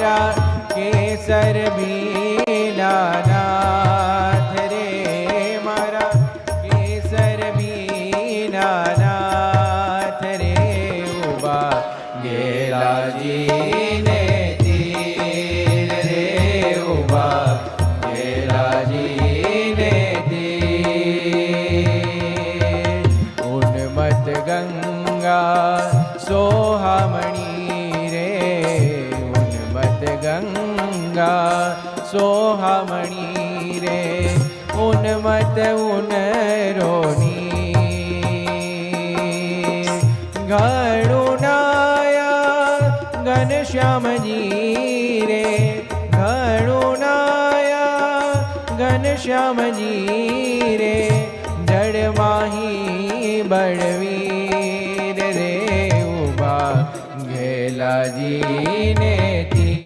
मारा केसर बीनानाथ रे मारा केसर बीनानाथ रे उबा गेलाजी ने तीर रे उबा गेलाजी ने तीर उन्मत गंगा सोहामणी रे उन्मत गंगा सोहामणी रे उन्मत उनरोनी घणुनाया घनश्याम जी रे घणुनाया घनश्याम जी रे जड़ माही बड़वीर रे उबा गेलाजी